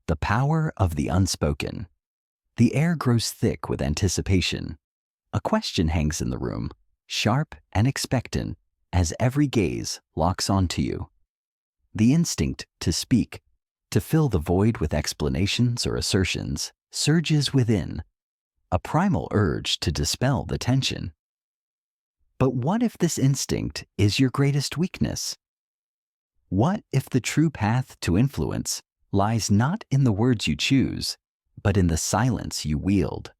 The power of the unspoken. The air grows thick with anticipation. A question hangs in the room, sharp and expectant, as every gaze locks onto you. The instinct to speak, to fill the void with explanations or assertions, surges within, a primal urge to dispel the tension. But what if this instinct is your greatest weakness? What if the true path to influence lies not in the words you choose, but in the silence you wield?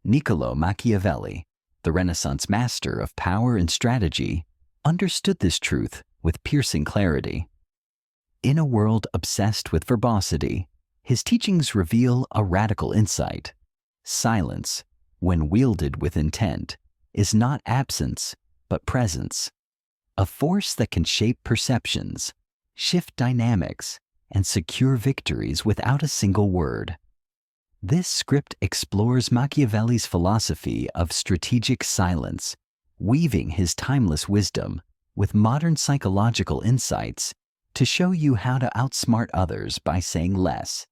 Niccolò Machiavelli, the Renaissance master of power and strategy, understood this truth with piercing clarity. In a world obsessed with verbosity, his teachings reveal a radical insight. Silence, when wielded with intent, is not absence, but presence. A force that can shape perceptions, shift dynamics, and secure victories without a single word. This script explores Machiavelli's philosophy of strategic silence, weaving his timeless wisdom with modern psychological insights to show you how to outsmart others by saying less.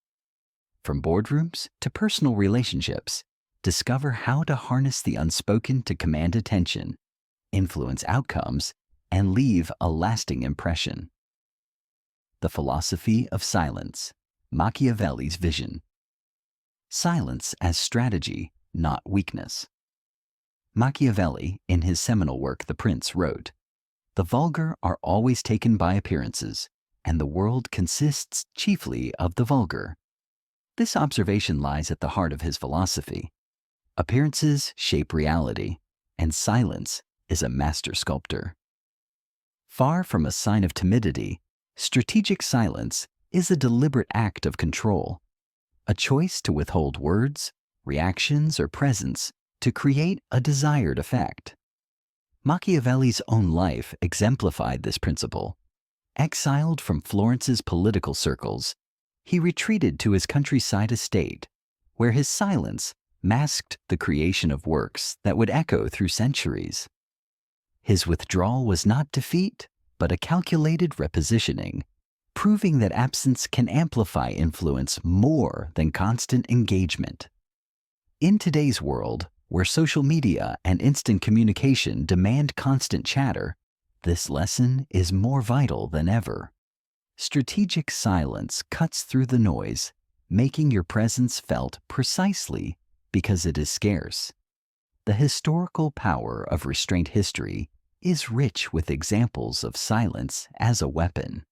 From boardrooms to personal relationships, discover how to harness the unspoken to command attention, influence outcomes, and leave a lasting impression. The philosophy of silence, Machiavelli's vision. Silence as strategy, not weakness. Machiavelli, in his seminal work The Prince, wrote, "The vulgar are always taken by appearances, and the world consists chiefly of the vulgar." This observation lies at the heart of his philosophy. Appearances shape reality, and silence is a master sculptor. Far from a sign of timidity, strategic silence is a deliberate act of control, a choice to withhold words, reactions, or presence to create a desired effect. Machiavelli's own life exemplified this principle. Exiled from Florence's political circles, he retreated to his countryside estate, where his silence masked the creation of works that would echo through centuries. His withdrawal was not defeat, but a calculated repositioning, proving that absence can amplify influence more than constant engagement. In today's world, where social media and instant communication demand constant chatter, this lesson is more vital than ever. Strategic silence cuts through the noise, making your presence felt precisely because it is scarce. The historical power of restraint history is rich with examples of silence as a weapon.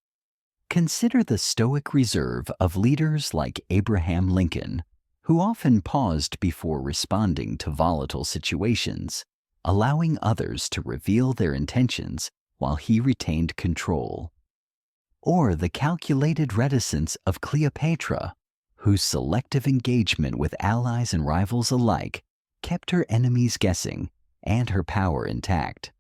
Consider the stoic reserve of leaders like Abraham Lincoln, who often paused before responding to volatile situations, allowing others to reveal their intentions while he retained control. Or the calculated reticence of Cleopatra, whose selective engagement with allies and rivals alike kept her enemies guessing and her power intact.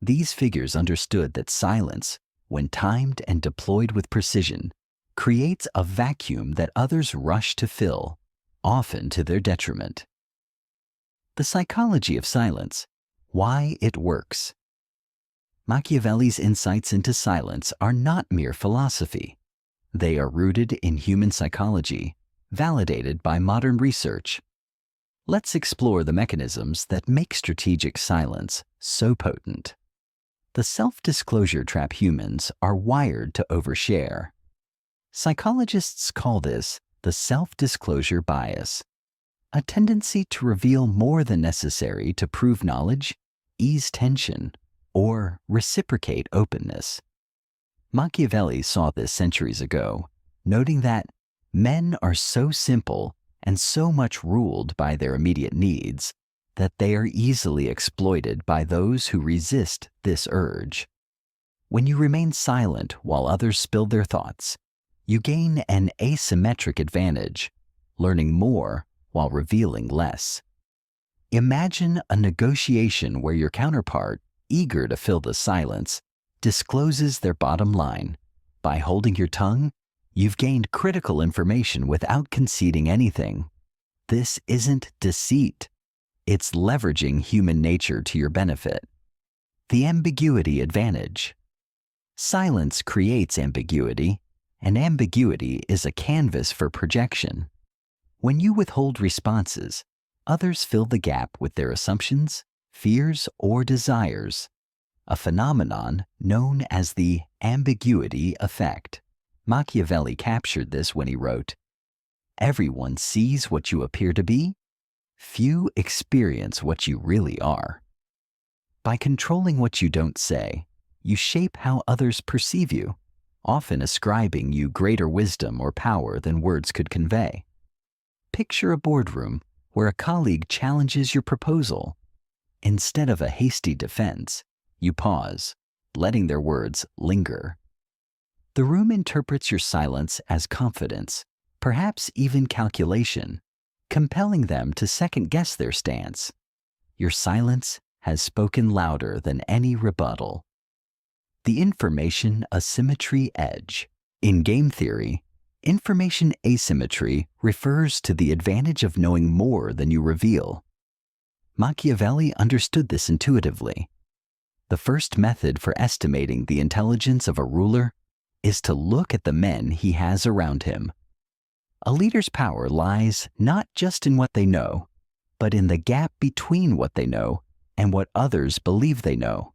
These figures understood that silence, when timed and deployed with precision, creates a vacuum that others rush to fill, often to their detriment. The psychology of silence, why it works. Machiavelli's insights into silence are not mere philosophy. They are rooted in human psychology, validated by modern research. Let's explore the mechanisms that make strategic silence so potent. The self-disclosure trap. Humans are wired to overshare. Psychologists call this the self-disclosure bias, a tendency to reveal more than necessary to prove knowledge, ease tension, or reciprocate openness. Machiavelli saw this centuries ago, noting that men are so simple and so much ruled by their immediate needs that they are easily exploited by those who resist this urge. When you remain silent while others spill their thoughts, you gain an asymmetric advantage, learning more while revealing less. Imagine a negotiation where your counterpart, eager to fill the silence, discloses their bottom line. By holding your tongue, you've gained critical information without conceding anything. This isn't deceit. It's leveraging human nature to your benefit. The ambiguity advantage. Silence creates ambiguity, and ambiguity is a canvas for projection. When you withhold responses, others fill the gap with their assumptions, fears, or desires, a phenomenon known as the ambiguity effect. Machiavelli captured this when he wrote, "Everyone sees what you appear to be, few experience what you really are." By controlling what you don't say, you shape how others perceive you, often ascribing you greater wisdom or power than words could convey. Picture a boardroom where a colleague challenges your proposal. Instead of a hasty defense, you pause, letting their words linger. The room interprets your silence as confidence, perhaps even calculation, compelling them to second-guess their stance. Your silence has spoken louder than any rebuttal. The information asymmetry edge. In game theory, information asymmetry refers to the advantage of knowing more than you reveal. Machiavelli understood this intuitively. The first method for estimating the intelligence of a ruler is to look at the men he has around him. A leader's power lies not just in what they know, but in the gap between what they know and what others believe they know.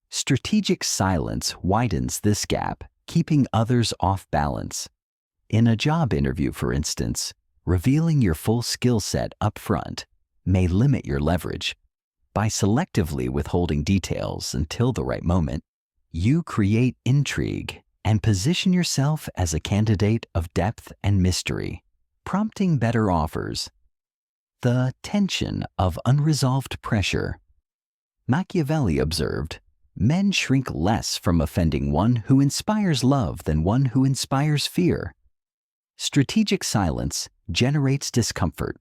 Strategic silence widens this gap, keeping others off balance. In a job interview, for instance, revealing your full skill set up front may limit your leverage. By selectively withholding details until the right moment, you create intrigue and position yourself as a candidate of depth and mystery, prompting better offers. The tension of unresolved pressure. Machiavelli observed, "Men shrink less from offending one who inspires love than one who inspires fear." Strategic silence generates discomfort,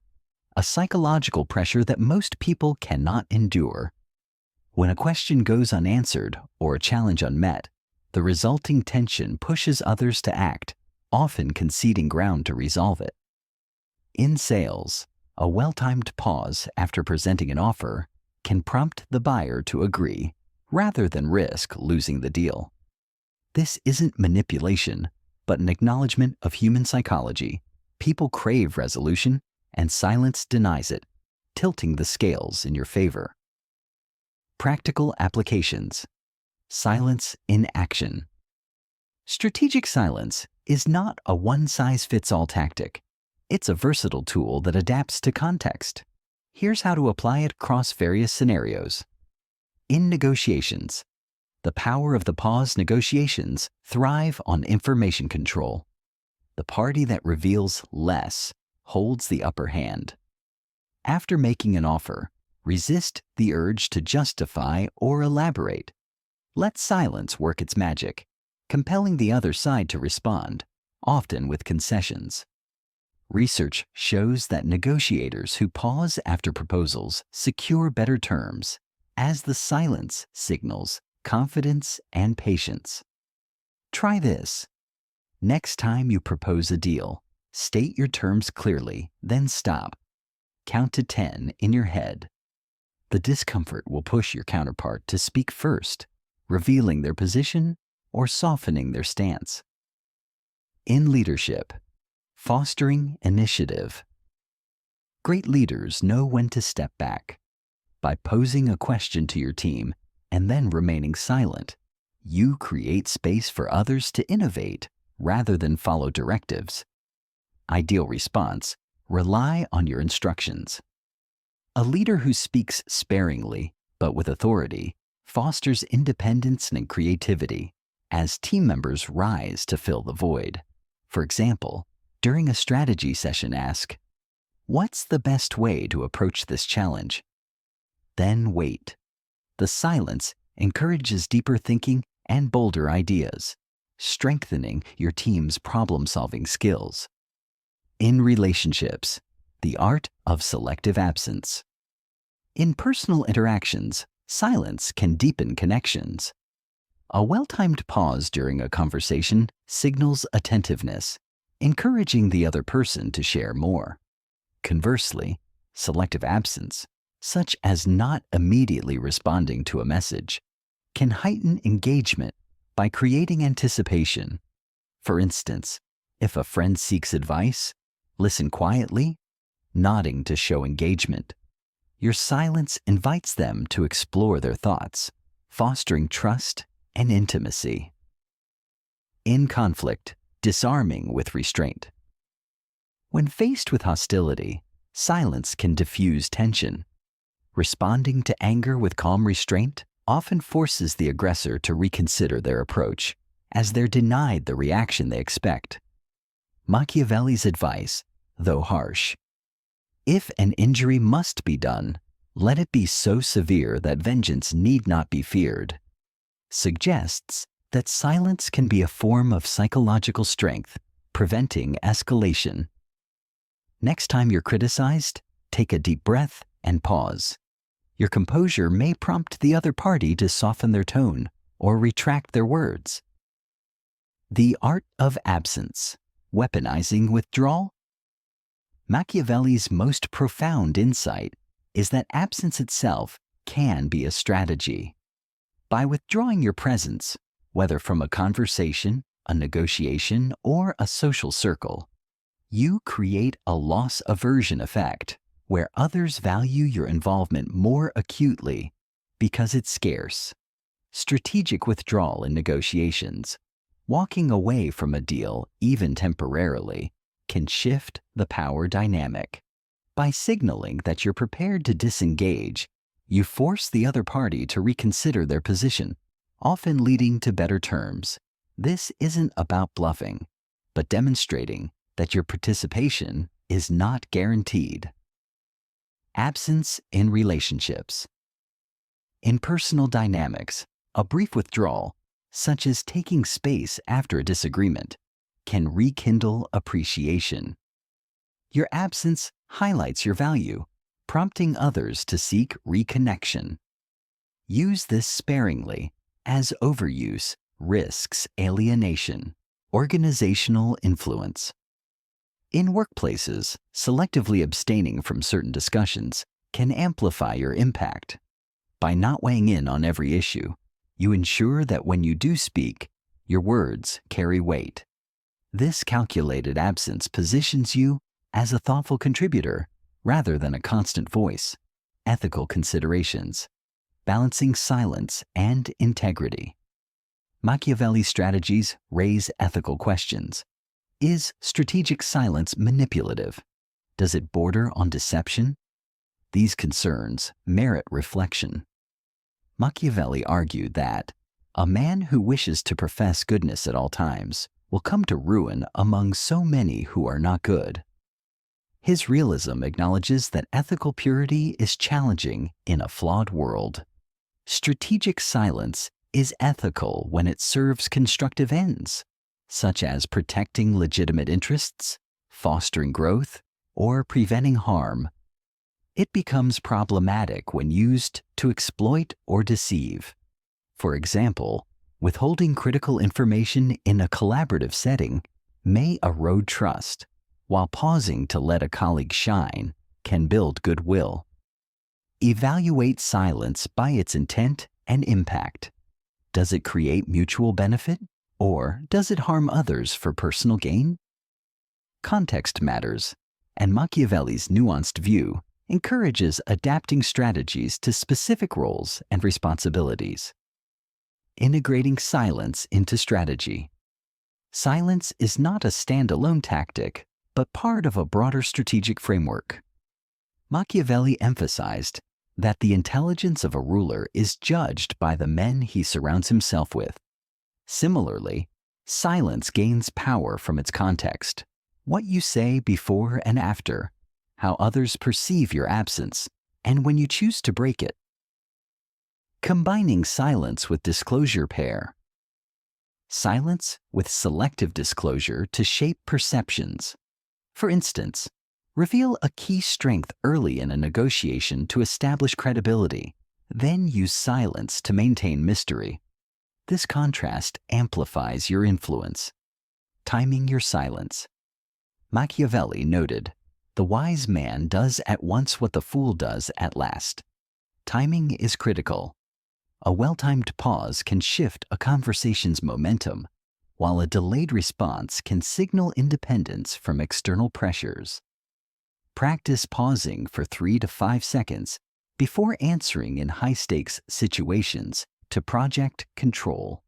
a psychological pressure that most people cannot endure. When a question goes unanswered or a challenge unmet, the resulting tension pushes others to act, often conceding ground to resolve it. In sales, a well-timed pause after presenting an offer can prompt the buyer to agree, rather than risk losing the deal. This isn't manipulation, but an acknowledgement of human psychology. People crave resolution, and silence denies it, tilting the scales in your favor. Practical applications. Silence in action. Strategic silence is not a one-size-fits-all tactic. It's a versatile tool that adapts to context. Here's how to apply it across various scenarios. In negotiations, the power of the pause negotiations thrive on information control. The party that reveals less holds the upper hand. After making an offer, resist the urge to justify or elaborate. Let silence work its magic, compelling the other side to respond, often with concessions. Research shows that negotiators who pause after proposals secure better terms, as the silence signals confidence and patience. Try this. Next time you propose a deal, state your terms clearly, then stop. Count to 10 in your head. The discomfort will push your counterpart to speak first, revealing their position or softening their stance. In leadership, fostering initiative. Great leaders know when to step back. By posing a question to your team and then remaining silent, you create space for others to innovate rather than follow directives. Ideal response: rely on your instructions. A leader who speaks sparingly but with authority fosters independence and creativity as team members rise to fill the void. For example, during a strategy session, ask, "What's the best way to approach this challenge?" Then wait. The silence encourages deeper thinking and bolder ideas, strengthening your team's problem-solving skills. In relationships, the art of selective absence. In personal interactions, silence can deepen connections. A well-timed pause during a conversation signals attentiveness, encouraging the other person to share more. Conversely, selective absence, such as not immediately responding to a message, can heighten engagement by creating anticipation. For instance, if a friend seeks advice, listen quietly, nodding to show engagement. Your silence invites them to explore their thoughts, fostering trust and intimacy. In conflict, disarming with restraint. When faced with hostility, silence can diffuse tension. Responding to anger with calm restraint often forces the aggressor to reconsider their approach, as they're denied the reaction they expect. Machiavelli's advice, though harsh, if an injury must be done, let it be so severe that vengeance need not be feared, suggests that silence can be a form of psychological strength, preventing escalation. Next time you're criticized, take a deep breath and pause. Your composure may prompt the other party to soften their tone or retract their words. The art of absence, weaponizing withdrawal. Machiavelli's most profound insight is that absence itself can be a strategy. By withdrawing your presence, whether from a conversation, a negotiation, or a social circle, you create a loss aversion effect where others value your involvement more acutely because it's scarce. Strategic withdrawal in negotiations, walking away from a deal, even temporarily, can shift the power dynamic. By signaling that you're prepared to disengage, you force the other party to reconsider their position, often leading to better terms. This isn't about bluffing, but demonstrating that your participation is not guaranteed. Absence in relationships. In personal dynamics, a brief withdrawal, such as taking space after a disagreement, can rekindle appreciation. Your absence highlights your value, prompting others to seek reconnection. Use this sparingly, as overuse risks alienation. Organizational influence. In workplaces, selectively abstaining from certain discussions can amplify your impact. By not weighing in on every issue, you ensure that when you do speak, your words carry weight. This calculated absence positions you as a thoughtful contributor rather than a constant voice. Ethical considerations. Balancing silence and integrity. Machiavelli's strategies raise ethical questions. Is strategic silence manipulative? Does it border on deception? These concerns merit reflection. Machiavelli argued that a man who wishes to profess goodness at all times will come to ruin among so many who are not good. His realism acknowledges that ethical purity is challenging in a flawed world. Strategic silence is ethical when it serves constructive ends, such as protecting legitimate interests, fostering growth, or preventing harm. It becomes problematic when used to exploit or deceive. For example, withholding critical information in a collaborative setting may erode trust, while pausing to let a colleague shine can build goodwill. Evaluate silence by its intent and impact. Does it create mutual benefit, or does it harm others for personal gain? Context matters, and Machiavelli's nuanced view encourages adapting strategies to specific roles and responsibilities. Integrating silence into strategy. Silence is not a standalone tactic, but part of a broader strategic framework. Machiavelli emphasized that the intelligence of a ruler is judged by the men he surrounds himself with. Similarly, silence gains power from its context. What you say before and after, how others perceive your absence, and when you choose to break it. Combining silence with disclosure pair. Silence with selective disclosure to shape perceptions. For instance, reveal a key strength early in a negotiation to establish credibility, then use silence to maintain mystery. This contrast amplifies your influence. Timing your silence. Machiavelli noted, "The wise man does at once what the fool does at last." Timing is critical. A well-timed pause can shift a conversation's momentum, while a delayed response can signal independence from external pressures. Practice pausing for 3 to 5 seconds before answering in high-stakes situations to project control.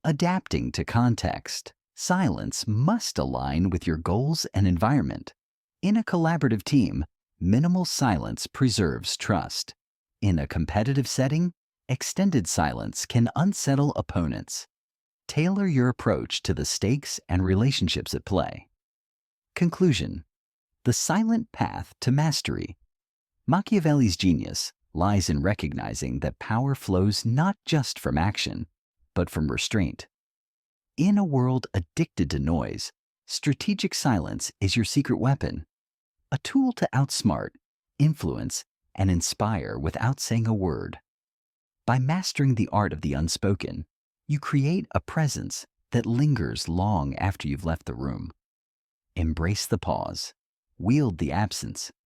Adapting to context. Silence must align with your goals and environment. In a collaborative team, minimal silence preserves trust. In a competitive setting, extended silence can unsettle opponents. Tailor your approach to the stakes and relationships at play. Conclusion. The silent path to mastery. Machiavelli's genius lies in recognizing that power flows not just from action, but from restraint. In a world addicted to noise, strategic silence is your secret weapon, a tool to outsmart, influence, and inspire without saying a word. By mastering the art of the unspoken, you create a presence that lingers long after you've left the room. Embrace the pause, wield the absence,